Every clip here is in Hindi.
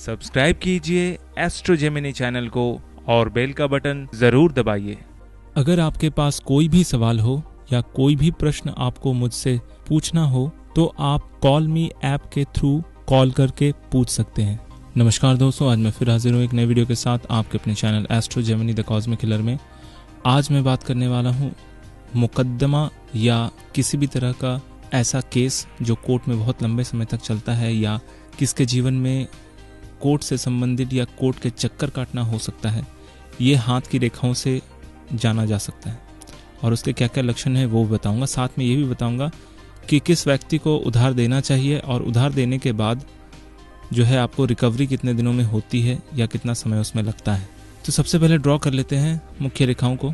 सब्सक्राइब कीजिए एस्ट्रो जेमिनी चैनल को और बेल का बटन जरूर दबाइए। अगर आपके पास कोई भी सवाल हो या कोई भी प्रश्न आपको मुझसे पूछना हो तो आप कॉल मी ऐप के थ्रू कॉल करके पूछ सकते हैं। नमस्कार दोस्तों, आज मैं फिर हाजिर हूँ एक नए वीडियो के साथ आपके अपने channel astro Gemini the cosmic killer में। आज मैं बात करने वाला हूँ मुकद्दमा या किसी भी तरह का ऐसा केस जो कोर्ट में बहुत लंबे समय तक चलता है या किसके जीवन में कोर्ट से संबंधित या कोर्ट के चक्कर काटना हो सकता है। ये हाथ की रेखाओं से जाना जा सकता है और उसके क्या क्या लक्षण हैं वो बताऊंगा। साथ में ये भी बताऊंगा कि किस व्यक्ति को उधार देना चाहिए और उधार देने के बाद जो है आपको रिकवरी कितने दिनों में होती है या कितना समय उसमें लगता है। तो सबसे पहले ड्रॉ कर लेते हैं मुख्य रेखाओं को।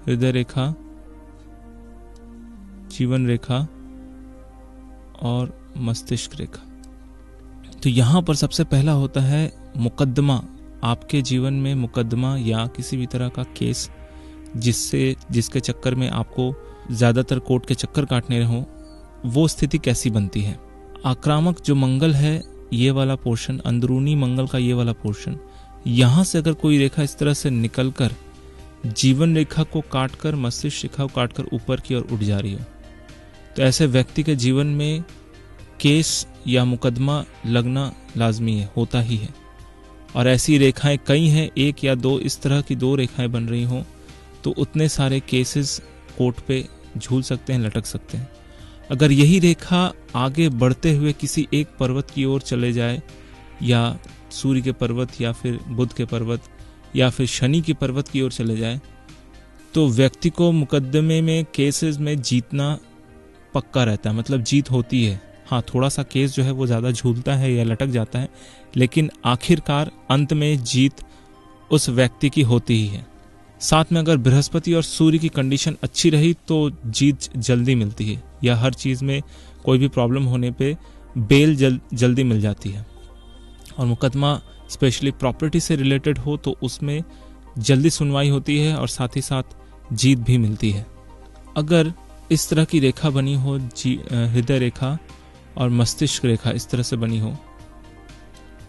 हृदय रेखा, जीवन रेखा और मस्तिष्क रेखा। तो यहाँ पर सबसे पहला होता है मुकद्दमा। आपके जीवन में मुकद्दमा या किसी भी तरह का केस जिसके चक्कर में आपको ज्यादातर कोर्ट के चक्कर काटने हो, वो स्थिति कैसी बनती है। आक्रामक जो मंगल है, ये वाला पोर्शन, अंदरूनी मंगल का ये वाला पोर्शन, यहाँ से अगर कोई रेखा इस तरह से निकलकर जीवन रेखा को काटकर मस्तिष्क रेखा को काटकर ऊपर की ओर उठ जा रही हो, तो ऐसे व्यक्ति के जीवन में केस या मुकदमा लगना लाजमी है, होता ही है। और ऐसी रेखाएं कई हैं, एक या दो, इस तरह की दो रेखाएं बन रही हों तो उतने सारे केसेस कोर्ट पे झूल सकते हैं, लटक सकते हैं। अगर यही रेखा आगे बढ़ते हुए किसी एक पर्वत की ओर चले जाए, या सूर्य के पर्वत या फिर बुध के पर्वत या फिर शनि के पर्वत की ओर चले जाए, तो व्यक्ति को मुकदमे में केसेस में जीतना पक्का रहता है, मतलब जीत होती है। हाँ, थोड़ा सा केस जो है वो ज़्यादा झूलता है या लटक जाता है, लेकिन आखिरकार अंत में जीत उस व्यक्ति की होती ही है। साथ में अगर बृहस्पति और सूर्य की कंडीशन अच्छी रही तो जीत जल्दी मिलती है, या हर चीज़ में कोई भी प्रॉब्लम होने पे बेल जल्दी मिल जाती है। और मुकदमा स्पेशली प्रॉपर्टी से रिलेटेड हो तो उसमें जल्दी सुनवाई होती है और साथ ही साथ जीत भी मिलती है। अगर इस तरह की रेखा बनी हो, हृदय रेखा और मस्तिष्क रेखा इस तरह से बनी हो,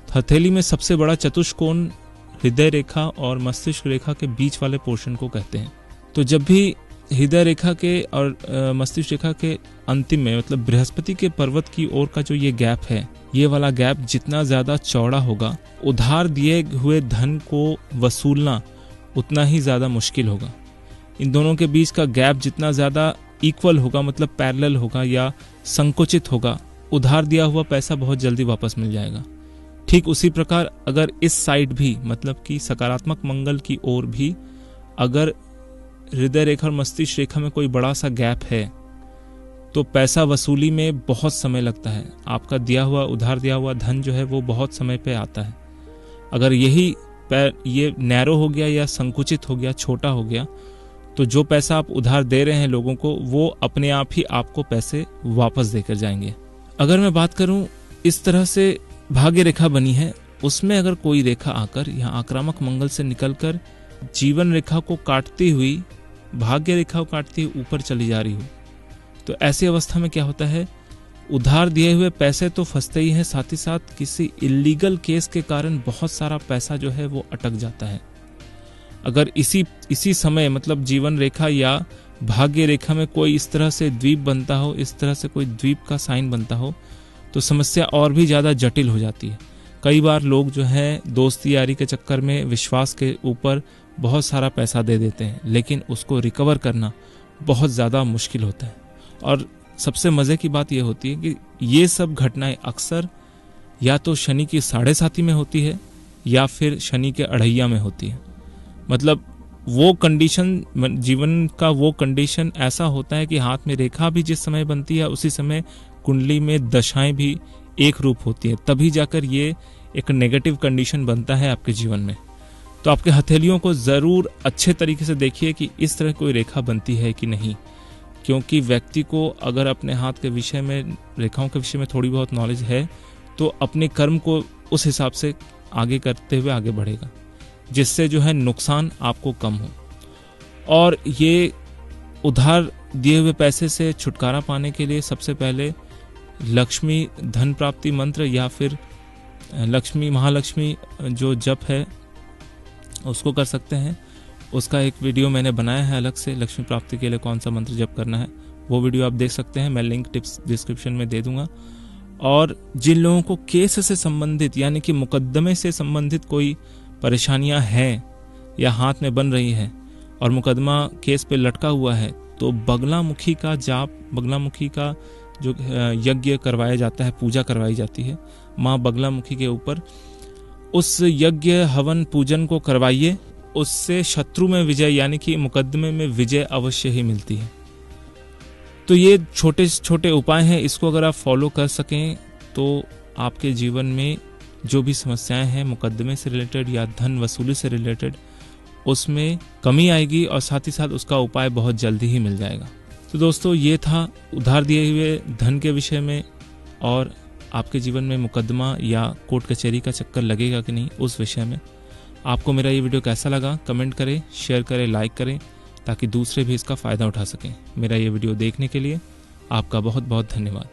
हथेली में सबसे बड़ा चतुष्कोण हृदय रेखा और मस्तिष्क रेखा के बीच वाले पोर्शन को कहते हैं। तो जब भी हृदय रेखा के और मस्तिष्क रेखा के अंतिम में, मतलब बृहस्पति के पर्वत की ओर का जो ये गैप है, ये वाला गैप जितना ज्यादा चौड़ा होगा, उधार दिए हुए धन को वसूलना उतना ही ज्यादा मुश्किल होगा। इन दोनों के बीच का गैप जितना ज्यादा इक्वल होगा, मतलब पैरेलल होगा या संकुचित होगा, उधार दिया हुआ पैसा बहुत जल्दी वापस मिल जाएगा। ठीक उसी प्रकार अगर इस साइड भी, मतलब कि सकारात्मक मंगल की ओर भी अगर हृदय रेखा और मस्तिष्क रेखा में कोई बड़ा सा गैप है तो पैसा वसूली में बहुत समय लगता है। आपका उधार दिया हुआ धन जो है वो बहुत समय पे आता है। अगर ये नैरो हो गया या संकुचित हो गया, छोटा हो गया, तो जो पैसा आप उधार दे रहे हैं लोगों को, वो अपने आप ही आपको पैसे वापस देकर जाएंगे। अगर मैं बात करूं, इस तरह से भाग्य रेखा बनी है, उसमें अगर कोई रेखा आकर यहाँ आक्रामक मंगल से निकलकर जीवन रेखा को काटती हुई, भाग्य रेखा को काटती हुई ऊपर चली जा रही हो, तो ऐसी अवस्था में क्या होता है, उधार दिए हुए पैसे तो फंसते ही हैं, साथ ही साथ किसी इलीगल केस के कारण बहुत सारा पैसा जो है वो अटक जाता है। अगर इसी समय, मतलब जीवन रेखा या भाग्य रेखा में कोई इस तरह से द्वीप बनता हो, इस तरह से कोई द्वीप का साइन बनता हो, तो समस्या और भी ज्यादा जटिल हो जाती है। कई बार लोग जो है दोस्ती यारी के चक्कर में विश्वास के ऊपर बहुत सारा पैसा दे देते हैं, लेकिन उसको रिकवर करना बहुत ज्यादा मुश्किल होता है। और सबसे मजे की बात यह होती है कि ये सब घटनाएं अक्सर या तो शनि की 7.5 में होती है या फिर शनि के 2.5 में होती है। मतलब वो कंडीशन, जीवन का वो कंडीशन ऐसा होता है कि हाथ में रेखा भी जिस समय बनती है उसी समय कुंडली में दशाएं भी एक रूप होती है, तभी जाकर ये एक नेगेटिव कंडीशन बनता है आपके जीवन में। तो आपके हथेलियों को जरूर अच्छे तरीके से देखिए कि इस तरह कोई रेखा बनती है कि नहीं, क्योंकि व्यक्ति को अगर अपने हाथ के विषय में, रेखाओं के विषय में थोड़ी बहुत नॉलेज है तो अपने कर्म को उस हिसाब से आगे करते हुए आगे बढ़ेगा, जिससे जो है नुकसान आपको कम हो। और ये उधार दिए हुए पैसे से छुटकारा पाने के लिए सबसे पहले लक्ष्मी धन प्राप्ति मंत्र या फिर लक्ष्मी महालक्ष्मी जो जप है उसको कर सकते हैं। उसका एक वीडियो मैंने बनाया है अलग से, लक्ष्मी प्राप्ति के लिए कौन सा मंत्र जप करना है, वो वीडियो आप देख सकते हैं। मैं लिंक टिप्स डिस्क्रिप्शन में दे दूंगा। और जिन लोगों को केस से संबंधित यानी कि मुकदमे से संबंधित कोई परेशानियां हैं या हाथ में बन रही है और मुकदमा केस पे लटका हुआ है, तो बगलामुखी का जाप, बगलामुखी का जो यज्ञ करवाया जाता है, पूजा करवाई जाती है माँ बगलामुखी के ऊपर, उस यज्ञ हवन पूजन को करवाइए। उससे शत्रु में विजय यानी कि मुकदमे में विजय अवश्य ही मिलती है। तो ये छोटे छोटे उपाय हैं, इसको अगर आप फॉलो कर सकें तो आपके जीवन में जो भी समस्याएं हैं मुकदमे से रिलेटेड या धन वसूली से रिलेटेड, उसमें कमी आएगी और साथ ही साथ उसका उपाय बहुत जल्दी ही मिल जाएगा। तो दोस्तों, ये था उधार दिए हुए धन के विषय में, और आपके जीवन में मुकदमा या कोर्ट कचहरी का चक्कर लगेगा कि नहीं उस विषय में। आपको मेरा ये वीडियो कैसा लगा कमेंट करें, शेयर करें, लाइक करें, ताकि दूसरे भी इसका फ़ायदा उठा सकें। मेरा ये वीडियो देखने के लिए आपका बहुत बहुत धन्यवाद।